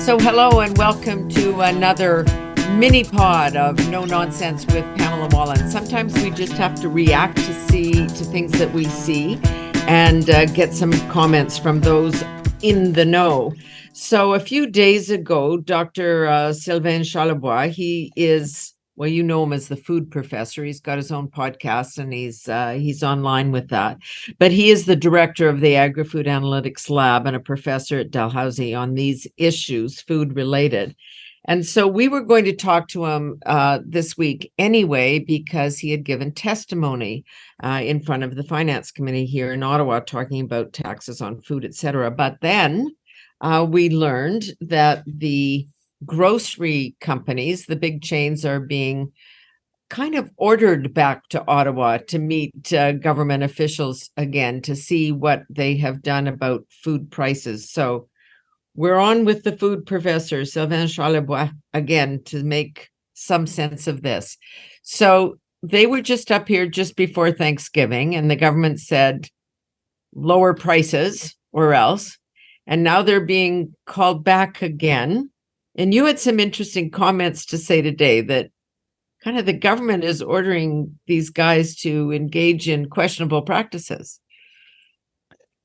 So hello and welcome to another mini pod of No Nonsense with Pamela Wallen. Sometimes we just have to react to things that we see and get some comments from those in the know. So a few days ago, Dr. Sylvain Charlebois, he is, well, you know him as the food professor. He's got his own podcast and he's online with that. But he is the director of the Agri-Food Analytics Lab and a professor at Dalhousie on these issues, food related. And so we were going to talk to him this week anyway, because he had given testimony in front of the Finance Committee here in Ottawa, talking about taxes on food, et cetera. But then we learned that the grocery companies, the big chains, are being kind of ordered back to Ottawa to meet government officials again to see what they have done about food prices. So we're on with the food professor, Sylvain Charlebois, again, to make some sense of this. So they were just up here just before Thanksgiving, and the government said, lower prices or else. And now they're being called back again. And you had some interesting comments to say today that kind of the government is ordering these guys to engage in questionable practices.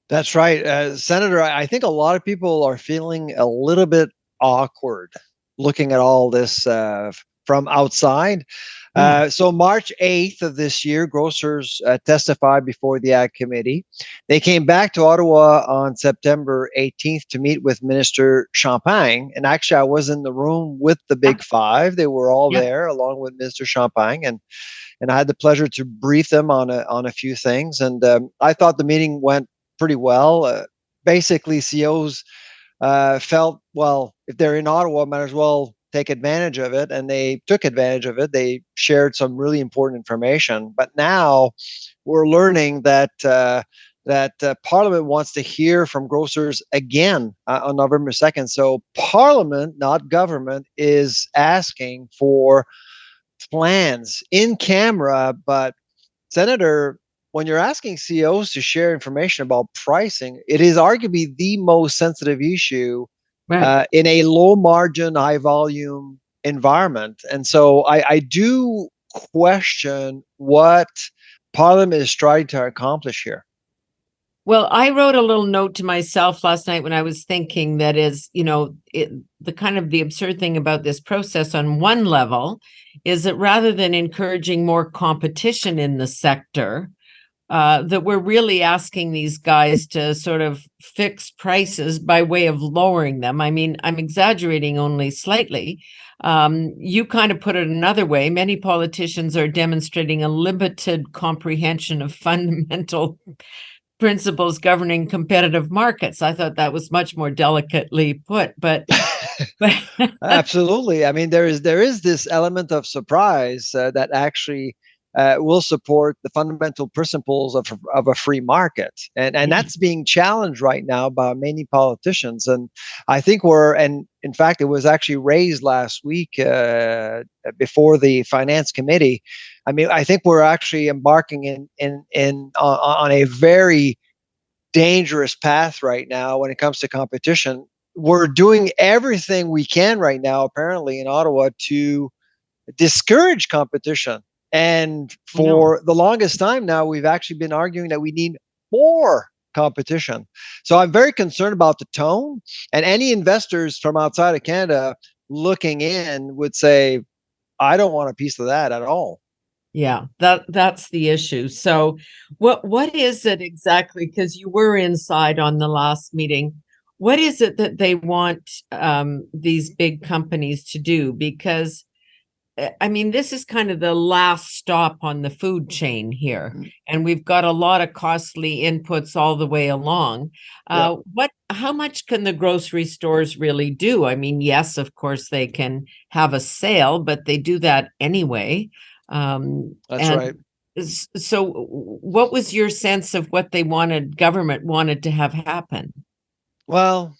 That's right. Senator, I think a lot of people are feeling a little bit awkward looking at all this from outside. So March 8th of this year, grocers testified before the Ag Committee. They came back to Ottawa on September 18th to meet with Minister Champagne. And actually, I was in the room with the Big Five. They were all there along with Minister Champagne. And I had the pleasure to brief them on a few things. And I thought the meeting went pretty well. Basically, CEOs felt, well, if they're in Ottawa, might as well take advantage of it. And they took advantage of it. They shared some really important information. But now we're learning that Parliament wants to hear from grocers again on November 2nd. So Parliament, not government, is asking for plans in camera. But Senator, when you're asking CEOs to share information about pricing, it is arguably the most sensitive issue in a low margin, high volume environment. And so I do question what Parliament is trying to accomplish here. Well, I wrote a little note to myself last night when I was thinking that is, the kind of the absurd thing about this process on one level is that rather than encouraging more competition in the sector, that we're really asking these guys to sort of fix prices by way of lowering them. I mean, I'm exaggerating only slightly. You kind of put it another way. Many politicians are demonstrating a limited comprehension of fundamental principles governing competitive markets. I thought that was much more delicately put, but absolutely. I mean, there is this element of surprise that actually will support the fundamental principles of a free market. And that's being challenged right now by many politicians. And I think and in fact, it was actually raised last week before the Finance Committee. I mean, I think we're actually embarking on a very dangerous path right now when it comes to competition. We're doing everything we can right now, apparently in Ottawa, to discourage competition. And for the longest time now, we've actually been arguing that we need more competition. So I'm very concerned about the tone. And any investors from outside of Canada looking in would say, I don't want a piece of that at all. Yeah, that's the issue. So what is it exactly? Because you were inside on the last meeting. What is it that they want these big companies to do? Because I mean, this is kind of the last stop on the food chain here, and we've got a lot of costly inputs all the way along. How much can the grocery stores really do? I mean, yes, of course they can have a sale, but they do that anyway. That's right. So what was your sense of what government wanted to have happen? Well,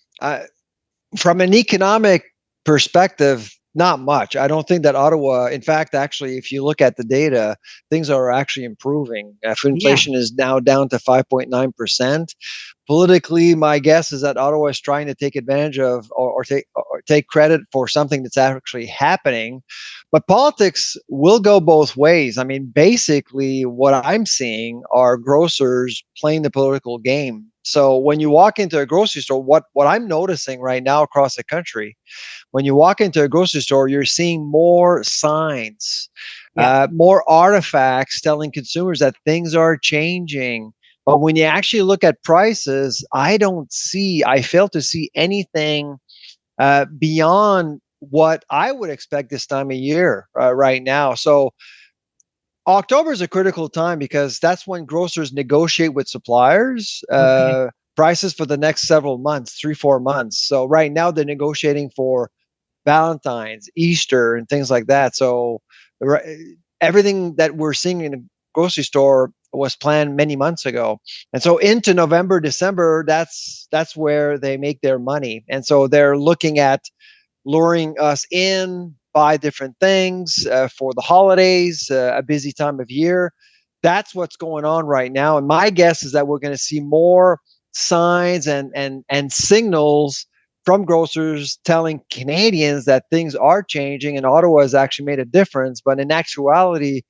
from an economic perspective, not much. I don't think that Ottawa, in fact, actually, if you look at the data, things are actually improving. Food inflation is now down to 5.9%. Politically, my guess is that Ottawa is trying to take advantage of or take credit for something that's actually happening. But politics will go both ways. I mean, basically, what I'm seeing are grocers playing the political game. So when you walk into a grocery store, what I'm noticing right now across the country, when you walk into a grocery store, you're seeing more signs, Yeah. more artifacts telling consumers that things are changing. But when you actually look at prices, I fail to see anything beyond what I would expect this time of year right now. So October is a critical time because that's when grocers negotiate with suppliers Okay. prices for the next several months, 3, 4 months. So right now they're negotiating for Valentine's, Easter, and things like that. So everything that we're seeing in a grocery store was planned many months ago. And so into November, December, that's where they make their money. And so they're looking at luring us in, buy different things for the holidays, a busy time of year. That's what's going on right now. And my guess is that we're going to see more signs and signals from grocers telling Canadians that things are changing and Ottawa has actually made a difference. But in actuality,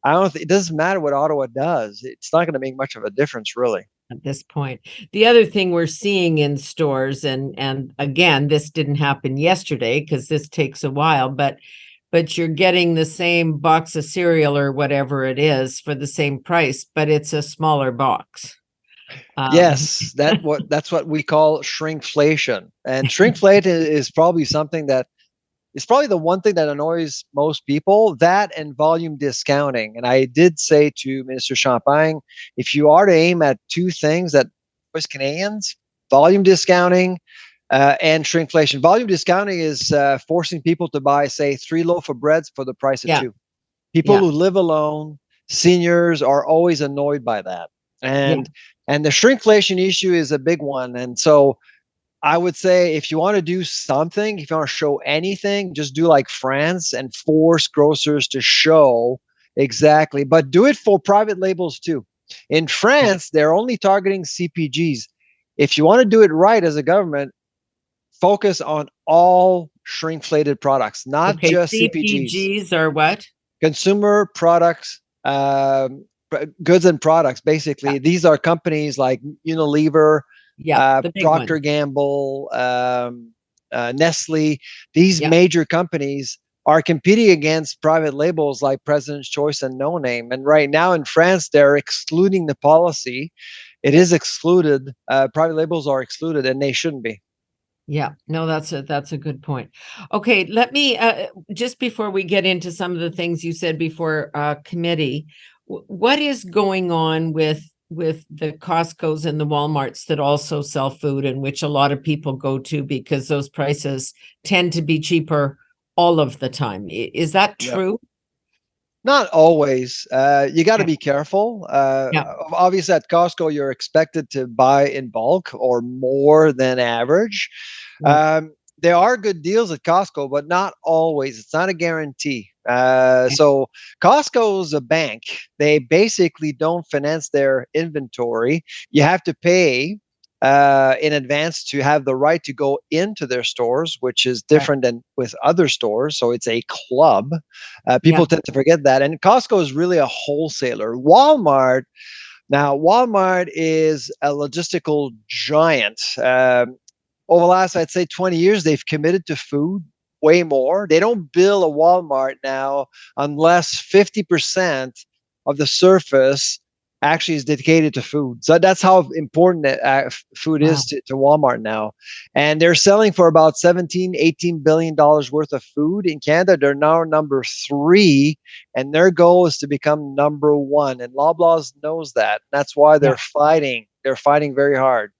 I don't think it doesn't matter what Ottawa does. It's not going to make much of a difference, really. At this point. The other thing we're seeing in stores, and again, this didn't happen yesterday because this takes a while, but you're getting the same box of cereal or whatever it is for the same price, but it's a smaller box. Yes, that's what we call shrinkflation. And shrinkflation is probably something that is probably the one thing that annoys most people, that and volume discounting. And I did say to Minister Champagne, if you are to aim at two things that annoys Canadians, volume discounting and shrinkflation. Volume discounting is forcing people to buy, say, 3 loaf of breads for the price of Yeah, two. People yeah, who live alone, seniors are always annoyed by that. yeah. And the shrinkflation issue is a big one. And so I would say if you want to do something, if you want to show anything, just do like France and force grocers to show exactly, but do it for private labels too. In Yeah. France, they're only targeting CPGs. If you want to do it right as a government, focus on all shrinkflated products, not Okay, just CPGs, CPGs are what? consumer products, goods and products. Yeah, Basically, these are companies like Unilever, yeah, the big Procter ones. Gamble, Nestle. These Yeah, major companies are competing against private labels like President's Choice and No Name. And right now in France, they're excluding the policy. It yeah. is excluded. Private labels are excluded, and they shouldn't be. Yeah, no, that's a good point. Okay, let me just before we get into some of the things you said before committee, what is going on with the Costco's and the Walmarts that also sell food and which a lot of people go to because those prices tend to be cheaper all of the time. Is that Yeah. true? Not always. You got to Yeah, be careful. yeah, Obviously, at Costco, you're expected to buy in bulk or more than average. mm, There are good deals at Costco, but not always. It's not a guarantee. yeah, So Costco is a bank. They basically don't finance their inventory. You have to pay in advance to have the right to go into their stores, which is right, different than with other stores. So it's a club. yeah, People tend to forget that. And Costco is really a wholesaler. Walmart is a logistical giant. Over the last, I'd say, 20 years, they've committed to food way more. They don't build a Walmart now unless 50% of the surface actually is dedicated to food. So that's how important food is wow. to Walmart now. And they're selling for about 17, $18 billion worth of food in Canada. They're now number three, and their goal is to become number one. And Loblaws knows that. That's why Yeah. they're fighting. They're fighting very hard.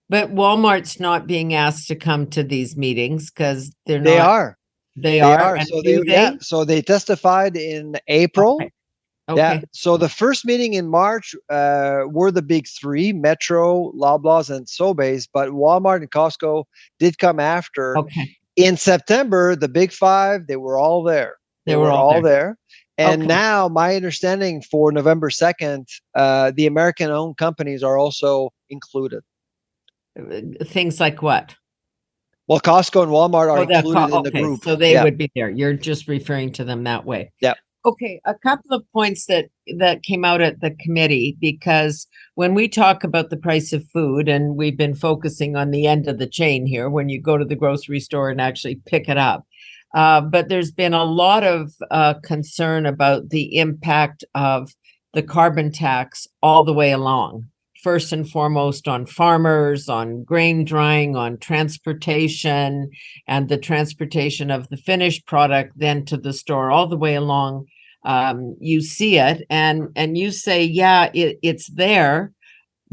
But Walmart's not being asked to come to these meetings because they're They not, are. they They are, are. and So do they? so they testified in April. Okay. Yeah. Okay. So the first meeting in March were the big three, Metro, Loblaws, and Sobeys, but Walmart and Costco did come after. Okay. In September, the big five, they were all there. They They were were all all there. there. And Okay. now my understanding for November 2nd, the American-owned companies are also included. Things like what? Well, Costco and Walmart are Oh, included in the okay, group. so they Yeah. would be there. You're just referring to them that way. Yeah. Okay, a couple of points that came out at the committee, because when we talk about the price of food, and we've been focusing on the end of the chain here, when you go to the grocery store and actually pick it up. But there's been a lot of concern about the impact of the carbon tax all the way along. First and foremost on farmers, on grain drying, on transportation, and the transportation of the finished product then to the store all the way along. You see it, and you say, yeah, it's there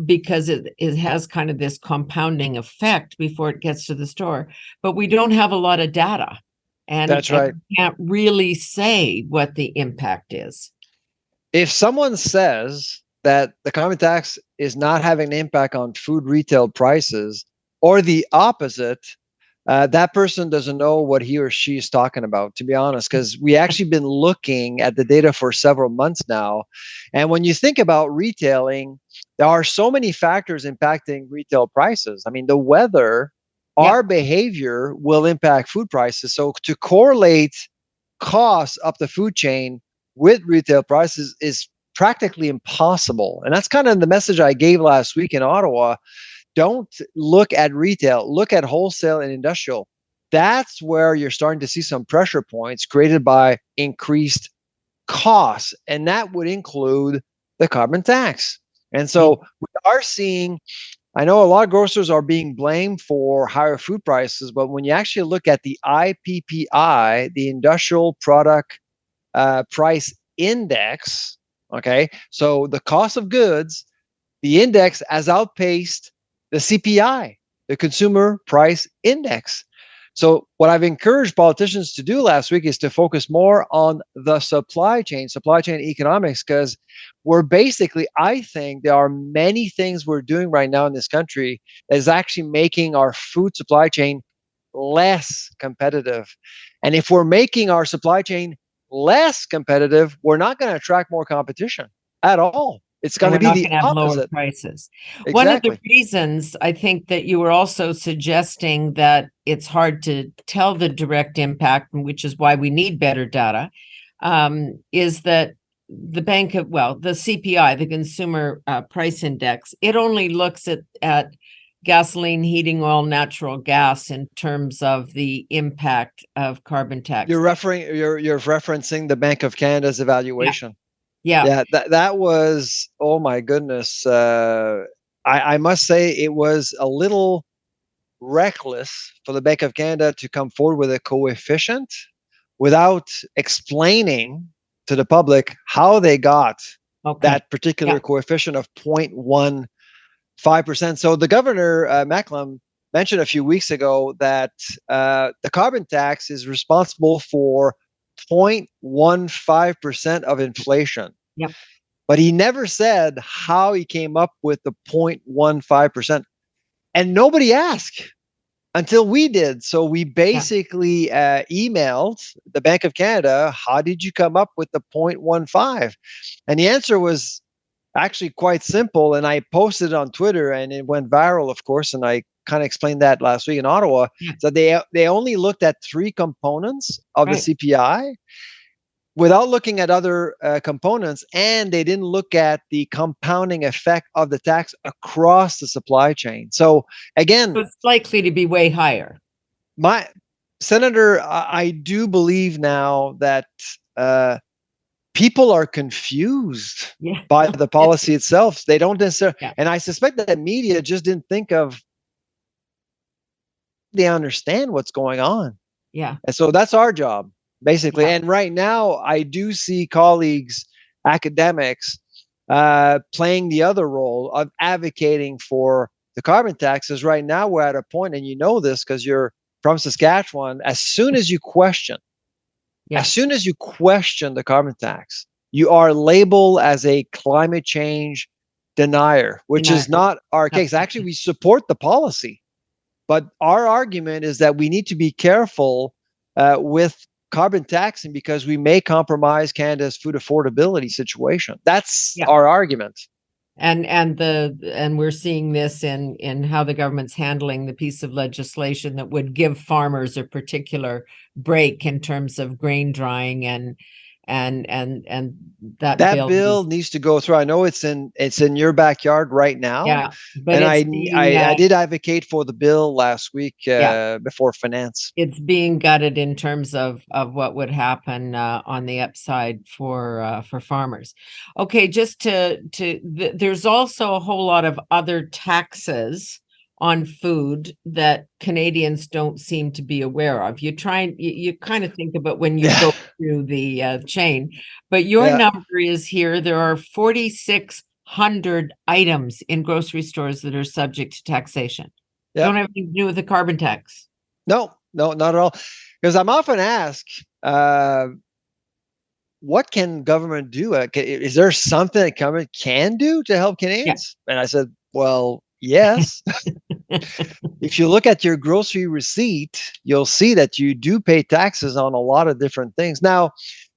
because it has kind of this compounding effect before it gets to the store, but we don't have a lot of data, That's right. we can't really say what the impact is. If someone says that the carbon tax is not having an impact on food retail prices, or the opposite, that person doesn't know what he or she is talking about, to be honest, because we actually been looking at the data for several months now. And when you think about retailing, there are so many factors impacting retail prices. I mean, the weather, Yep. our behavior will impact food prices. So to correlate costs up the food chain with retail prices is practically impossible. And that's kind of the message I gave last week in Ottawa. Don't look at retail, look at wholesale and industrial. That's where you're starting to see some pressure points created by increased costs. And that would include the carbon tax. And so we are seeing, I know a lot of grocers are being blamed for higher food prices, but when you actually look at the IPPI, the Industrial Product Price Index, okay, so the cost of goods, the index has outpaced the CPI, the Consumer Price Index. So what I've encouraged politicians to do last week is to focus more on the supply chain economics, because we're basically, I think there are many things we're doing right now in this country that is actually making our food supply chain less competitive. And if we're making our supply chain less competitive, we're not going to attract more competition at all. It's And going we're to be not the going to have lower opposite. prices. One of the Exactly. reasons I think that you were also suggesting that it's hard to tell the direct impact, which is why we need better data, is that the the CPI, the Consumer Price Index, it only looks at gasoline, heating oil, natural gas in terms of the impact of carbon tax. You're referencing the Bank of Canada's evaluation. Yeah. Yeah, that was, oh my goodness. I must say it was a little reckless for the Bank of Canada to come forward with a coefficient without explaining to the public how they got that particular coefficient of 0.15%. So the governor, Macklem, mentioned a few weeks ago that the carbon tax is responsible for 0.15% of inflation. Yep. But he never said how he came up with the 0.15%. And nobody asked until we did. So we basically emailed the Bank of Canada, how did you come up with the 0.15? And the answer was actually quite simple. And I posted it on Twitter and it went viral, of course. And I kind of explained that last week in Ottawa. Yeah. So they only looked at three components of the CPI without looking at other components, and they didn't look at the compounding effect of the tax across the supply chain. So again, so it's likely to be way higher. My Senator, I do believe now that people are confused by the policy itself. They don't necessarily, and I suspect that the media just didn't think of, they understand what's going on. Yeah. And so that's our job, basically. And right now, I do see colleagues, academics, playing the other role of advocating for the carbon taxes. Right now, we're at a point, and you know this because you're from Saskatchewan, as soon as you question the carbon tax, you are labeled as a climate change denier, which is not our case. Actually, we support the policy. But our argument is that we need to be careful with carbon taxing because we may compromise Canada's food affordability situation. That's our argument. And we're seeing this in how the government's handling the piece of legislation that would give farmers a particular break in terms of grain drying, and that That bill bill is, needs to go through. I know it's in your backyard right now, yeah, but and it's I being I, I did advocate for the bill last week yeah, before finance. it's being gutted in terms of what would happen on the upside for farmers. Okay, just there's also a whole lot of other taxes on food that Canadians don't seem to be aware of. You kind of think about when you Yeah, go through the chain, but your yeah, number is here. There are 4,600 items in grocery stores that are subject to taxation. yeah. Don't have anything to do with the carbon tax. No, no, not at all. Because I'm often asked, what can government do? Is there something that government can do to help Yeah. Canadians? And I said, well, yes. If you look at your grocery receipt, you'll see that you do pay taxes on a lot of different things. Now,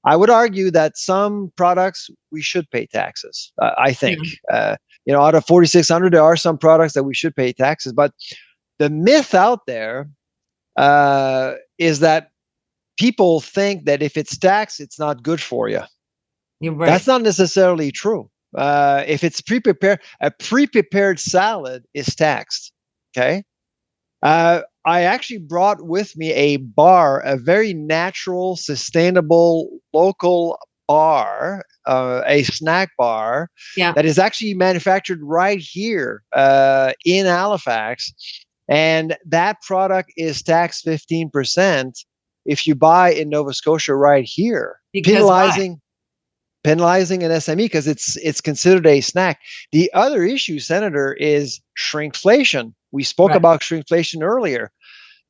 I would argue that some products we should pay taxes. I think, Yeah. out of 4,600, there are some products that we should pay taxes. But the myth out there is that people think that if it's taxed, it's not good for you. You're That's right. not necessarily true. If it's pre-prepared, a pre-prepared salad is taxed. Okay. I actually brought with me a bar, a very natural, sustainable, local bar, a snack bar Yeah, that is actually manufactured right here in Halifax. And that product is taxed 15% if you buy in Nova Scotia right here, because why? penalizing an SME because it's considered a snack. The other issue, Senator, is shrinkflation. We spoke Right. about shrinkflation earlier.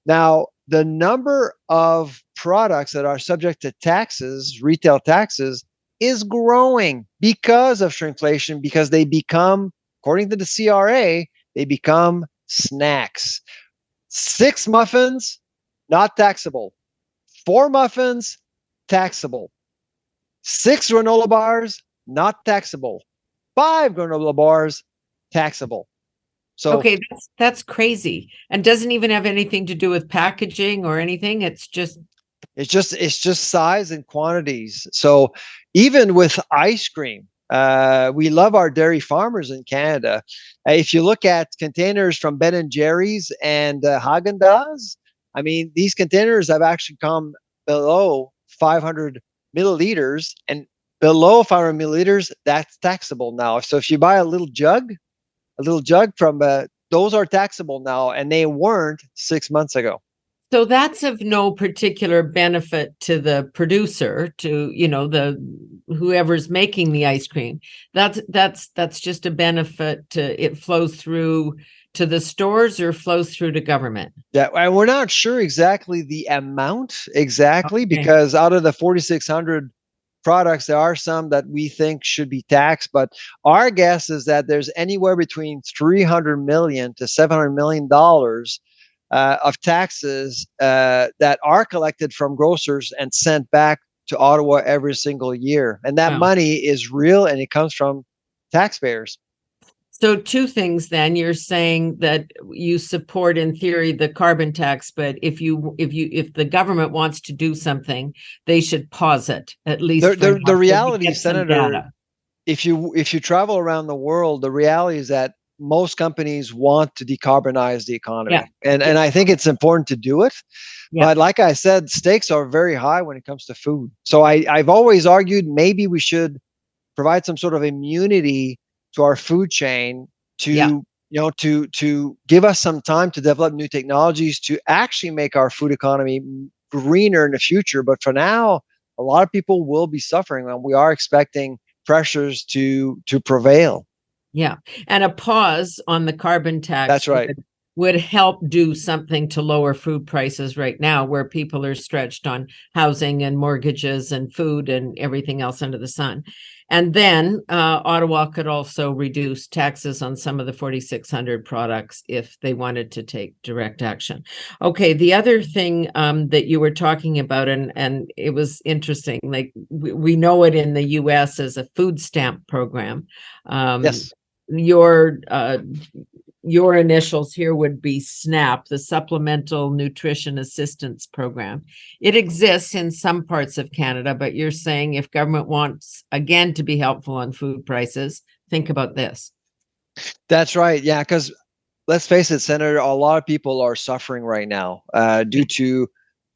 Now, the number of products that are subject to taxes, retail taxes, is growing because of shrinkflation, because they become, according to the CRA, they become snacks. 6 muffins, not taxable. 4 muffins, taxable. 6 granola bars, not taxable. 5 granola bars, taxable. So Okay, that's crazy. And doesn't even have anything to do with packaging or anything. It's just it's just size and quantities. So even with ice cream, we love our dairy farmers in Canada. If you look at containers from Ben and Jerry's and Haagen-Dazs, I mean, these containers have actually come below 500 milliliters, and below 500 milliliters, that's taxable now. So if you buy a little jug from those are taxable now, and they weren't 6 months ago. so that's of no particular benefit to the producer, to the whoever's making the ice cream. That's just a benefit to it flows through to the stores or flows through to government. Yeah, and we're not sure exactly the amount exactly Okay. because out of the 4,600 products, there are some that we think should be taxed. But our guess is that there's anywhere between 300 million to 700 million dollars of taxes that are collected from grocers and sent back to Ottawa every single year, and that Wow. money is real and it comes from taxpayers. So two things then. You're saying that you support in theory the carbon tax, but if the government wants to do something, they should pause it at least The, for the, now the till we reality, get some Senator, data. if you travel around the world, the reality is that most companies want to decarbonize the Yeah. economy, and Yeah. and I think it's important to do it. Yeah. But like I said, stakes are very high when it comes to food. So I've always argued maybe we should provide some sort of immunity to our food chain to Yeah. to give us some time to develop new technologies to actually make our food economy greener in the future. But for now, a lot of people will be suffering, and we are expecting pressures to prevail. Yeah. And a pause on the carbon tax That's right. would help do something to lower food prices right now, where people are stretched on housing and mortgages and food and everything else under the sun. And then Ottawa could also reduce taxes on some of the 4,600 products if they wanted to take direct action. Okay, the other thing that you were talking about, and it was interesting, like we know it in the US as a food stamp program. Um, Yes. your initials here would be SNAP, the Supplemental Nutrition Assistance Program. It exists in some parts of Canada, but you're saying if government wants, again, to be helpful on food prices, think about this. That's right. Yeah, because let's face it, Senator, a lot of people are suffering right now due to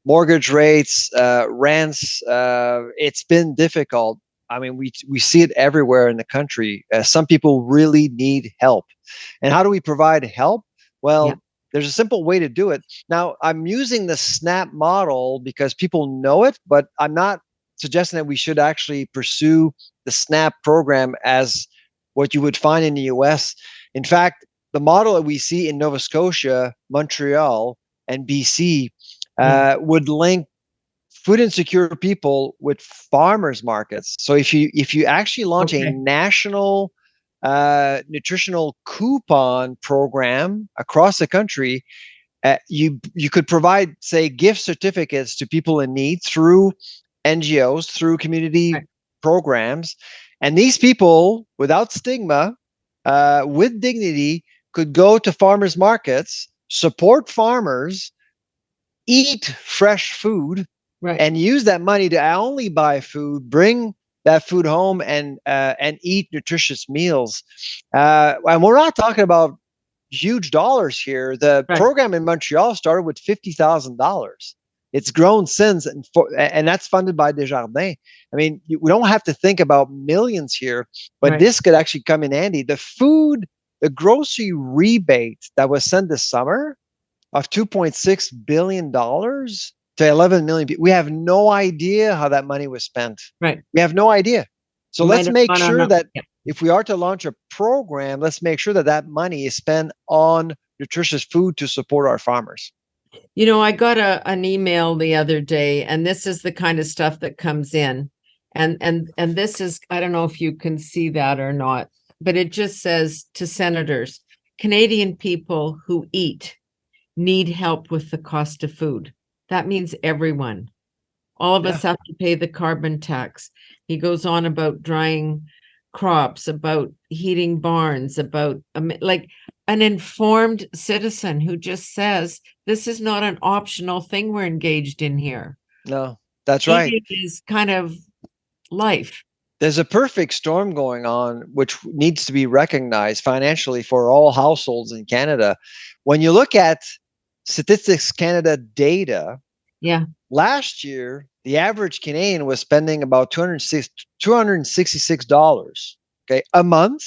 mortgage rates, rents. It's been difficult. I mean, we see it everywhere in the country. Some people really need help. And how do we provide help? Well, there's a simple way to do it. Now, I'm using the SNAP model because people know it, but I'm not suggesting that we should actually pursue the SNAP program as what you would find in the US. In fact, the model that we see in Nova Scotia, Montreal, and BC would link food insecure people with farmers markets. So if you actually launch a national nutritional coupon program across the country, you could provide, say, gift certificates to people in need through NGOs, through community programs, and these people, without stigma, with dignity, could go to farmers markets, support farmers, eat fresh food, and use that money to not only buy food, bring that food home and eat nutritious meals. And we're not talking about huge dollars here. The program in Montreal started with $50,000. It's grown since, and that's funded by Desjardins. I mean, we don't have to think about millions here, but this could actually come in handy. The grocery rebate that was sent this summer of $2.6 billion to 11 million people. We have no idea how that money was spent. We have no idea. So let's make sure that if we are to launch a program, let's make sure that that money is spent on nutritious food to support our farmers. You know, I got an email the other day, and this is the kind of stuff that comes in. And this is, I don't know if you can see that or not, but it just says to senators, Canadian people who eat need help with the cost of food. That means everyone. All of us have to pay the carbon tax. He goes on about drying crops, about heating barns, about like an informed citizen who just says, this is not an optional thing we're engaged in here. No, that's right. It is kind of life. There's a perfect storm going on, which needs to be recognized financially for all households in Canada. When you look at Statistics Canada data, last year, the average Canadian was spending about $266, a month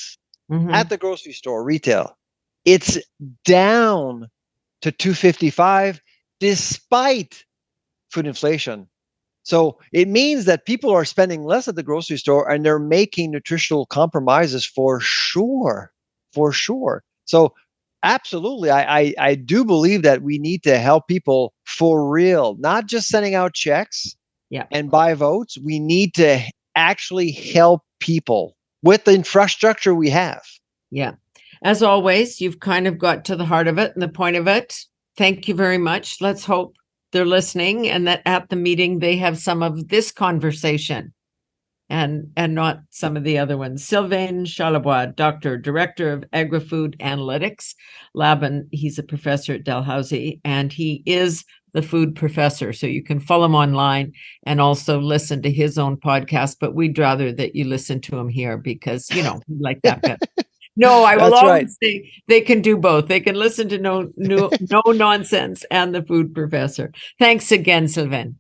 at the grocery store, retail. It's down to $255 despite food inflation. So it means that people are spending less at the grocery store and they're making nutritional compromises for sure. So absolutely, I do believe that we need to help people for real, not just sending out checks and buy votes. We need to actually help people with the infrastructure we have. Yeah. As always, you've kind of got to the heart of it and the point of it. Thank you very much. Let's hope they're listening and that at the meeting they have some of this conversation and not some of the other ones. Sylvain Charlebois, Doctor, Director of Agri-Food Analytics Lab, and he's a professor at Dalhousie, and he is the food professor. So you can follow him online and also listen to his own podcast, but we'd rather that you listen to him here because, you know, we like that better. No, I will always say they can do both. They can listen to no nonsense and the food professor. Thanks again, Sylvain.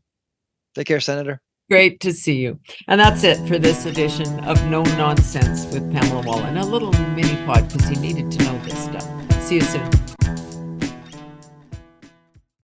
Take care, Senator. Great to see you. And that's it for this edition of No Nonsense with Pamela Wallen. A little mini pod because you needed to know this stuff. See you soon.